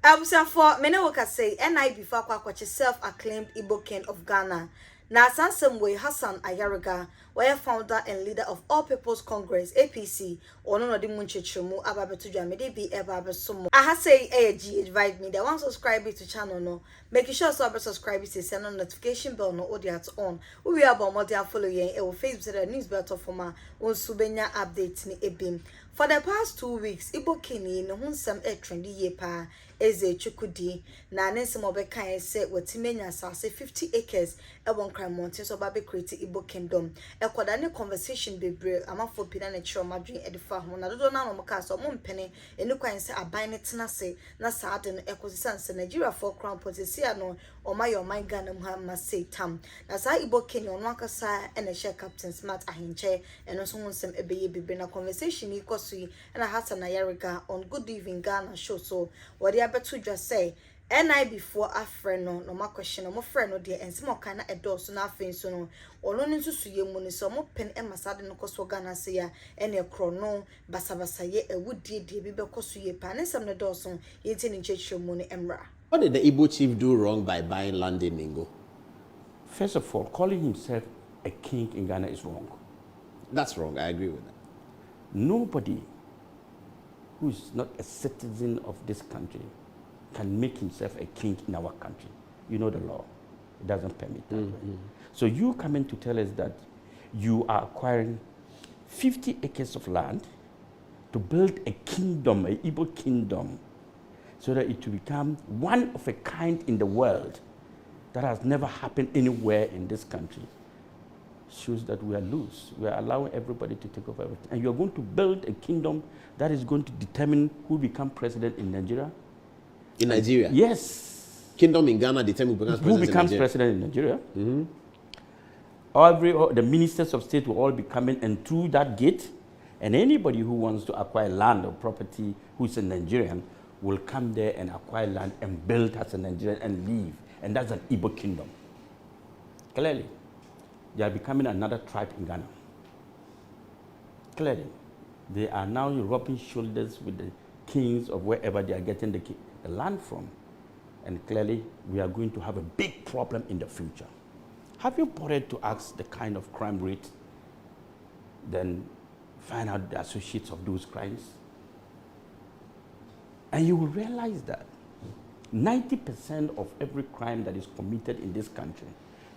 For many workers say NI before Kwakwachi self-acclaimed Igbo King of Ghana. Now, some way Hassan Ayariga, where founder and leader of All People's Congress (APC), or no the Munchichumu Ababetu Jamidi be ever sumo. I have say AG invite me. They want to subscribe to channel no. Make sure to subscribe to send on notification bell no audio on. We are about more than following a Facebook the news better for my own subenya updates ni ebim. For the past 2 weeks, Igbo King no hunsam trendy ye pa eze chukudi na nense mobeka say wetimenya sase 50 acres e won crime mountain so babe create Igbo Kingdom. E kwada ne conversation bebre amafo pina na chiro madwen edifa ho na dodo na no mka so mo mpene eni kwan se aban ne tena se na saade no ekosisanse Nigeria for crown policy no oman Ghana mu ha ma say tam na sa Igbo King ono akasa e na share captain smart ahenche eno so hunsam ebeye bebre na conversation ni kosui na Hassan Ayariga on Good Evening Ghana show so what betu just say NI before afre no ma question mo frɛ no de ense mo kan na edo so na afin so no ono ni susu ye mu ni so mo pen e masade no koso Ghana se ya ene kro no basabasa ye ewudie die bi be koso ye pa ne sam no do so ye tin nchechiro mu ni emra. What did the Igbo chief do wrong by buying land in Mingo? First of all, calling himself a king in Ghana is wrong. That's wrong. I agree with that. Nobody who is not a citizen of this country can make himself a king in our country. You know the law. It doesn't permit that. So you coming to tell us that you are acquiring 50 acres of land to build a kingdom, an Igbo kingdom, so that it will become one of a kind in the world that has never happened anywhere in this country, shows that we are loose. We are allowing everybody to take over everything. And you are going to build a kingdom that is going to determine who becomes president in Nigeria. In Nigeria? Yes. Kingdom in Ghana determines who becomes president in Nigeria. The ministers of state will all be coming and through that gate, and anybody who wants to acquire land or property who is a Nigerian will come there and acquire land and build as a Nigerian and live. And that's an Igbo kingdom. Clearly. They are becoming another tribe in Ghana. Clearly. They are now rubbing shoulders with the kings of wherever they are getting the land from. And clearly, we are going to have a big problem in the future. Have you bothered to ask the kind of crime rate, then find out the associates of those crimes? And you will realize that 90% of every crime that is committed in this country,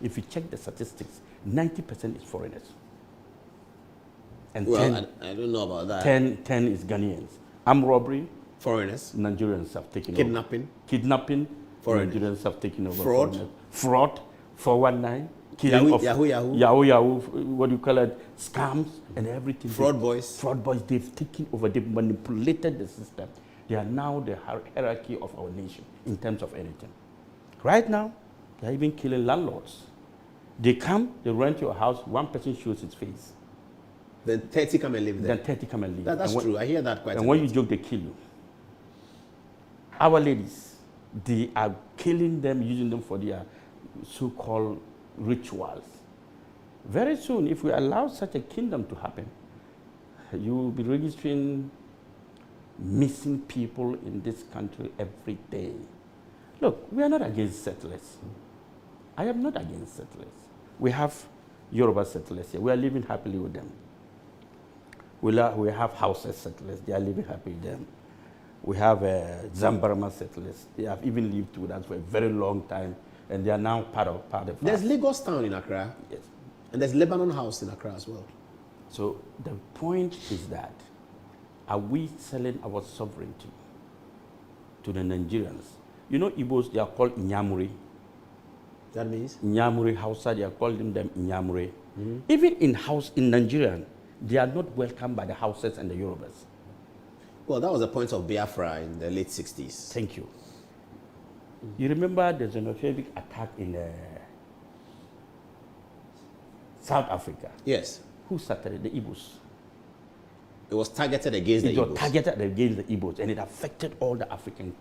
if you check the statistics, 90% is foreigners. And well, I don't know about that. 10 is Ghanaians. Armed robbery, foreigners. Nigerians have taken Kidnapping. over. Kidnapping, foreigners. Nigerians have taken over. Fraud. Foreigners. Fraud, 419. Killing of Yahoo, what do you call it? Scams and everything. Fraud boys. Fraud boys, they've taken over, they've manipulated the system. They are now the hierarchy of our nation in terms of anything. Right now, they're even killing landlords. They come, they rent your house, one person shows his face. Then 30 come and live there. Then 30 come and live. That's true. I hear that quite a lot. And when you joke, they kill you. Our ladies, they are killing them, using them for their so-called rituals. Very soon, if we allow such a kingdom to happen, you will be registering missing people in this country every day. Look, we are not against settlers. I am not against settlers. We have Yoruba settlers here. We are living happily with them. We have Hausa settlers. They are living happily with them. We have Zambarama settlers. They have even lived with us for a very long time, and they are now part of There's Lagos Town in Accra. Yes. And there's Lebanon House in Accra as well. So the point is that, are we selling our sovereignty to the Nigerians? You know, Igbos, they are called Nyamuri. That means? Nyamuri, Hausa, they are calling them Nyamuri. Even in Nigeria, they are not welcomed by the Hausas and the Yorubas. Well, that was the point of Biafra in the late 60s. Thank you. You remember the xenophobic attack in South Africa? Yes. Who started it? The Igbos. It was targeted against the Igbos. It was targeted against the Igbos, and it affected all the African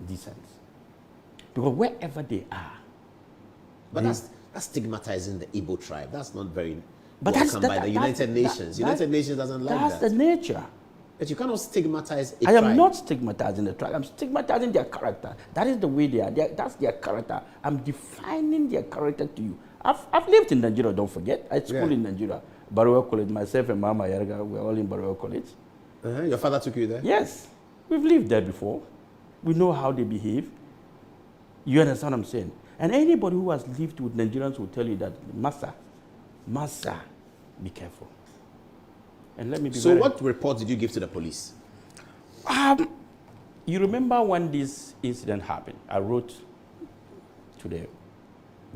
descents. Because wherever they are. But that's stigmatizing the Igbo tribe. That's not very welcome by the United Nations. United Nations doesn't like that. That's the nature. But you cannot stigmatize a I am tribe. not stigmatizing the tribe. I'm stigmatizing their character. That is the way they are. That's their character. I'm defining their character to you. I've lived in Nigeria, don't forget. I schooled in Nigeria. Barrow College, myself and Mama Ayariga, we're all in Barrow College. Your father took you there? Yes. We've lived there before. We know how they behave. You understand what I'm saying? And anybody who has lived with Nigerians will tell you that, Massa, be careful. And let me be So what report did you give to the police? You remember when this incident happened? I wrote to the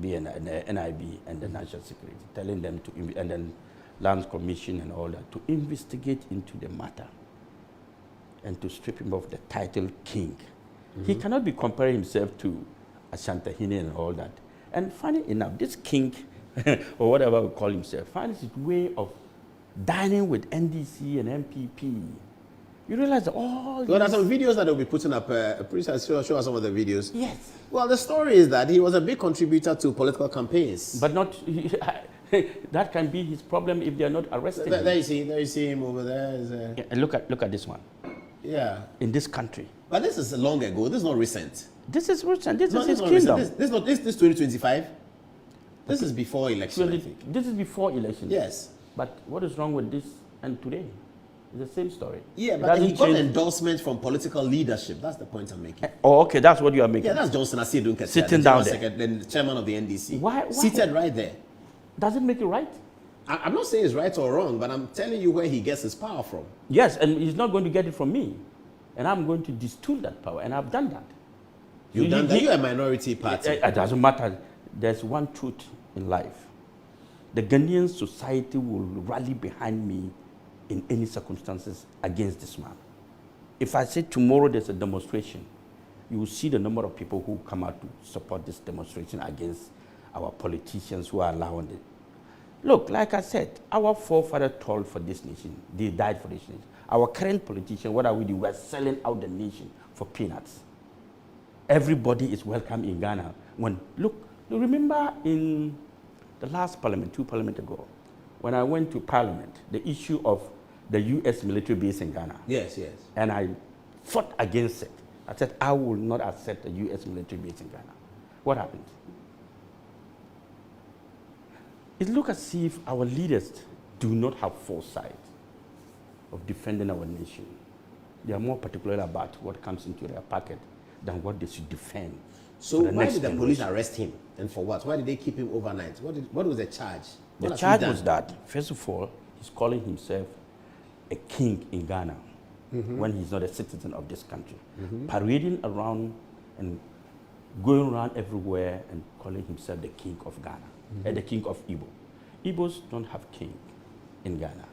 BNI, the NIB and the National Security, telling them to, and then Land Commission and all that, to investigate into the matter and to strip him of the title king. He cannot be comparing himself to Ashanti and all that. And funny enough, this king, or whatever we call himself, finds his way of dining with NDC and MPP. You realize that all Well, there's some videos that they'll be putting up. Please show us some of the videos. Yes. Well, the story is that he was a big contributor to political campaigns. But not, that can be his problem if they are not arrested. There you see him over there. Yeah, and look at this one. Yeah. In this country. But this is long ago. This is not recent. This is recent. This No, is this his is not kingdom. recent. This 2025. This is before election, I think. This is before election. Yes. But what is wrong with this and today? It's the same story. Yeah, It but doesn't he got change- endorsement from political leadership. That's the point I'm making. Oh, okay, that's what you are making. Yeah, that's Johnson Asiedu Nketia, Sitting the down General there. Secretary, the chairman of the NDC. Why- Seated right there. Does it make it right? I'm not saying it's right or wrong, but I'm telling you where he gets his power from. Yes, and he's not going to get it from me. And I'm going to distill that power, and I've done that. You've done that. You're a minority party. It doesn't matter. There's one truth in life. The Ghanaian society will rally behind me in any circumstances against this man. If I say tomorrow there's a demonstration, you will see the number of people who come out to support this demonstration against our politicians who are allowing it. Look, like I said, our forefathers toiled for this nation. They died for this nation. Our current politicians, what are we doing? We're selling out the nation for peanuts. Everybody is welcome in Ghana. Look, you remember in the last parliament, 2 parliaments ago, when I went to parliament, the issue of the U.S. military base in Ghana. Yes, yes. And I fought against it. I said, I will not accept a U.S. military base in Ghana. What happened? It looks as if our leaders do not have foresight of defending our nation. They are more particular about what comes into their pocket than what they should defend. So why did the police arrest him? And for what? Why did they keep him overnight? What was the charge? The charge was that, first of all, he's calling himself a king in Ghana when he's not a citizen of this country. Parading around and going around everywhere and calling himself the king of Ghana, and the king of Igbo. Igbos don't have king in Ghana.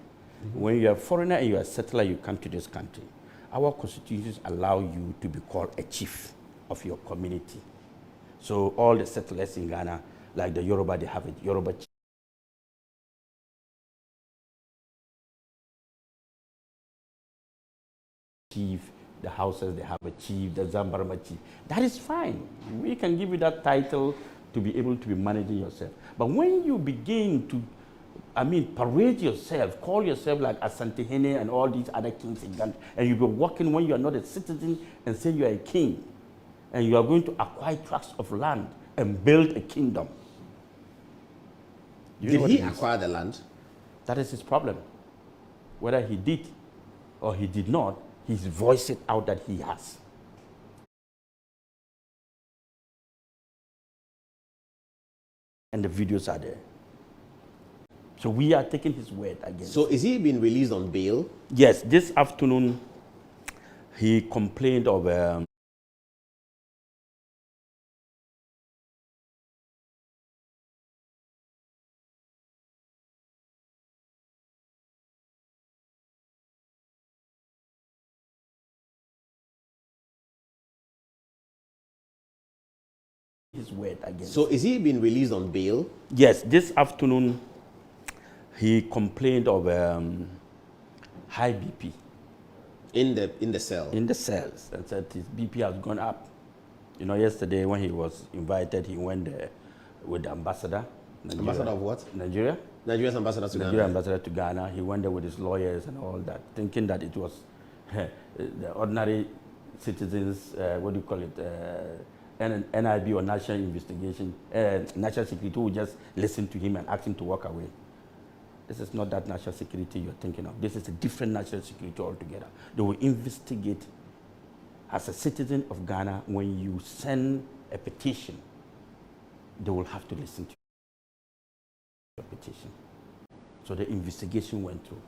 When you're a foreigner and you're a settler, you come to this country. Our constitutions allow you to be called a chief of your community. So all the settlers in Ghana, like the Yoruba, they have a Yoruba chief, the houses, they have a chief, the Zambarama chief. That is fine. We can give you that title to be able to be managing yourself. But when you begin to, parade yourself, call yourself like Asante and all these other kings in Ghana, and you'll be walking when you are not a citizen and say you are a king, and you are going to acquire tracts of land and build a kingdom. Did he acquire the land? That is his problem. Whether he did or he did not, he's voiced it out that he has. And the videos are there. So we are taking his word against. So is he being released on bail? Yes, this afternoon he complained of his word against. So is he being released on bail? Yes, this afternoon he complained of high BP. In the cell? In the cells, and said his BP has gone up. You know, yesterday when he was invited, he went there with the ambassador. Nigeria. Ambassador of what? Nigeria. Nigeria's ambassador to Nigeria Ghana. ambassador to Ghana. He went there with his lawyers and all that, thinking that it was the ordinary citizens, what do you call it, NIB or National Investigation, National Security will just listen to him and ask him to walk away. This is not that national security you're thinking of. This is a different national security altogether. They will investigate. As a citizen of Ghana, when you send a petition, they will have to listen to your petition. So the investigation went through.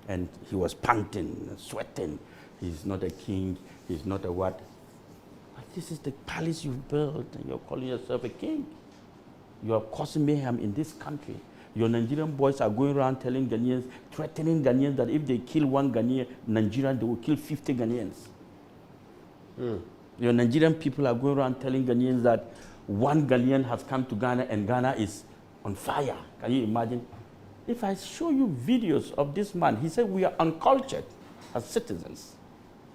And he was panting and sweating. He's not a king. He's not a what? But this is the palace you've built, and you're calling yourself a king. You are causing mayhem in this country. Your Nigerian boys are going around telling Ghanaians, threatening Ghanaians that if they kill one Ghanaian, Nigerian, they will kill 50 Ghanaians. Your Nigerian people are going around telling Ghanaians that one Ghanaian has come to Ghana and Ghana is on fire. Can you imagine? If I show you videos of this man, he said we are uncultured as citizens.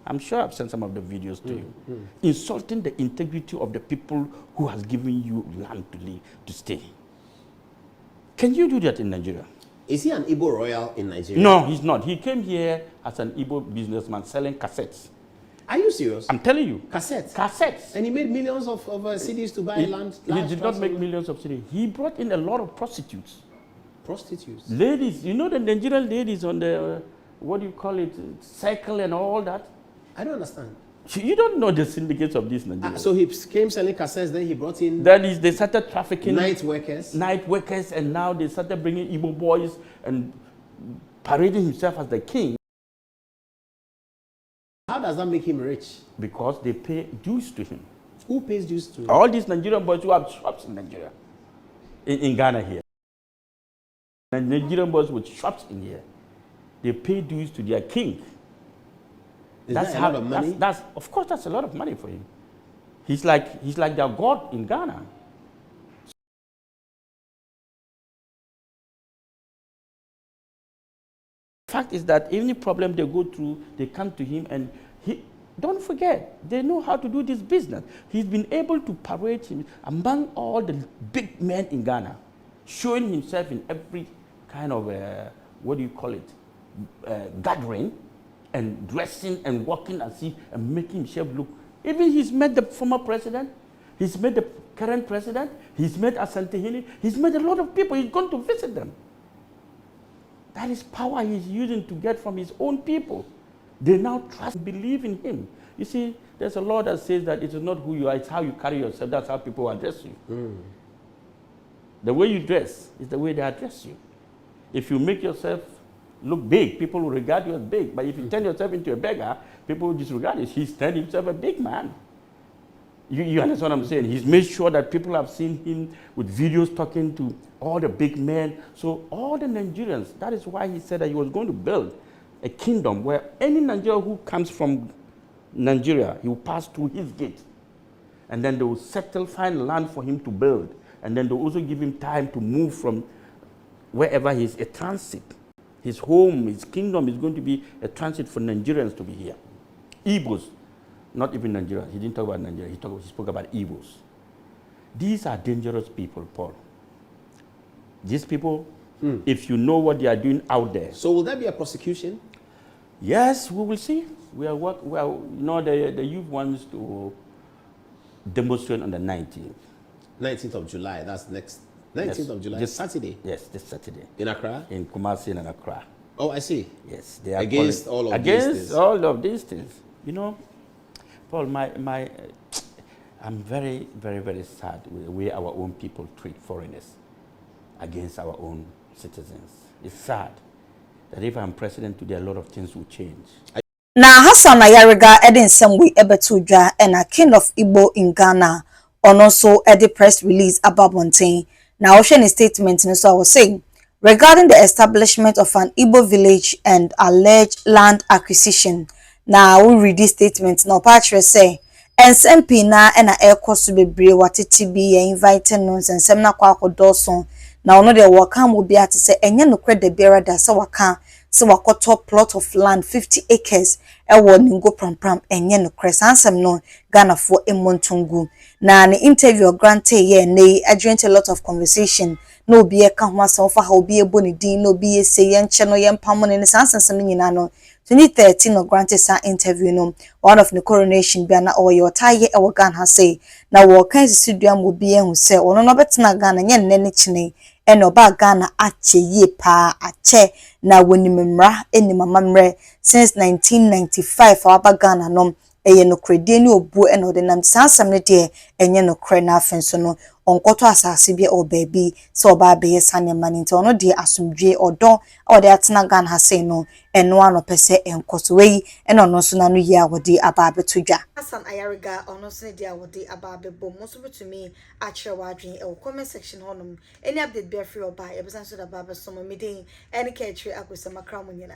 I'm sure I've sent some of the videos to you. Insulting the integrity of the people who has given you land to live, to stay. Can you do that in Nigeria? Is he an Igbo royal in Nigeria? No, he's not. He came here as an Igbo businessman selling cassettes. Are you serious? I'm telling you. Cassettes? Cassettes. And he made millions of CDs to buy land? He did not make millions of CDs. He brought in a lot of prostitutes. Prostitutes? Ladies. You know the Nigerian ladies on the, what do you call it, cycle and all that? I don't understand. You don't know the syndicates of this Nigeria. So he came selling cassettes, then he brought in... That is, they started trafficking... Night workers? Night workers, and now they started bringing Igbo boys and parading himself as the king. How does that make him rich? Because they pay dues to him. Who pays dues to him? All these Nigerian boys who have shops in Nigeria, in Ghana here. And Nigerian boys with shops in here, they pay dues to their king. That's that a lot of money? That's of course, that's a lot of money for him. He's like their god in Ghana. The fact is that any problem they go through, they come to him, and don't forget, they know how to do this business. He's been able to parade him among all the big men in Ghana, showing himself in every kind of, what do you call it, gathering, and dressing and walking as if and making himself look. Even he's met the former president, he's met the current president, he's met Asante, he's met a lot of people, he's gone to visit them. That is power he's using to get from his own people. They now trust and believe in him. You see, there's a law that says that it is not who you are, it's how you carry yourself, that's how people address you. The way you dress is the way they address you. If you make yourself look big, people will regard you as big. But if you turn yourself into a beggar, people will disregard you. He's turned himself a big man. You understand what I'm saying? He's made sure that people have seen him with videos talking to all the big men. So all the Nigerians, that is why he said that he was going to build a kingdom where any Nigerian who comes from Nigeria, he will pass through his gate. And then they will settle, find land for him to build. And then they will also give him time to move from wherever he is, a transit. His home, his kingdom is going to be a transit for Nigerians to be here. Igbos, not even Nigerians. He didn't talk about Nigeria. He spoke about Igbos. These are dangerous people, Paul. These people, if you know what they are doing out there. So will there be a prosecution? Yes, we will see. The youth wants to demonstrate on the 19th. 19th of July, that's next. 19th of July, Saturday? Yes, this Saturday. In Accra? In Kumasi and Accra. Oh, I see. Yes. They are against all of these things? Against all of these things. You know, Paul, I'm very, very, very sad with the way our own people treat foreigners against our own citizens. It's sad that if I'm president today, a lot of things will change. Now, Hassan Ayariga edin semwe ebetudra and a king of Igbo in Ghana on also the press release about Montaigne. Now, ocean statement, so I was saying, regarding the establishment of an Igbo village and alleged land acquisition. Now, we read this statement. Now, Patrick say, and SMP na and a air course to be brave what it be inviting nuns and semna kwako dawson. Now, no, the wakam will be at to say, and you no credit the bearer that so waka so wakoto plot of land 50 acres ewo ningo pram enye no kre sansem no Ghana for emontongu na ne interview grante ye ne adjoint a lot of conversation no obi e ka ho asem fa ha obi ebo ne din no obi ese ye nche no ye mpamo ne sansem nyina no 2013 no granted sa interview no one of the coronation bia na oyo taye ewo Ghana say na wo kan studio mo bi ehu se ono no betena Ghana nye nne ne chine e no ba Ghana ache ye pa ache na woni memra eni mama mre since 1995 aba Ghana no eye no kredi ni obu e no de nam sansam ne de enye no kre na afen so no onkoto asase bia o baby so oba be yesane mani nti ono de asumdwe odo o de atena Ghana ha say no eno ano pese enkoso we eno no so na no ye awode aba betodwa Hassan Ayariga ono so ne de awode aba bebo mo so betumi a kire wadwen e comment section honum any update be free oba e besan so da baba so mo midin any care tree akosama kra mo nyina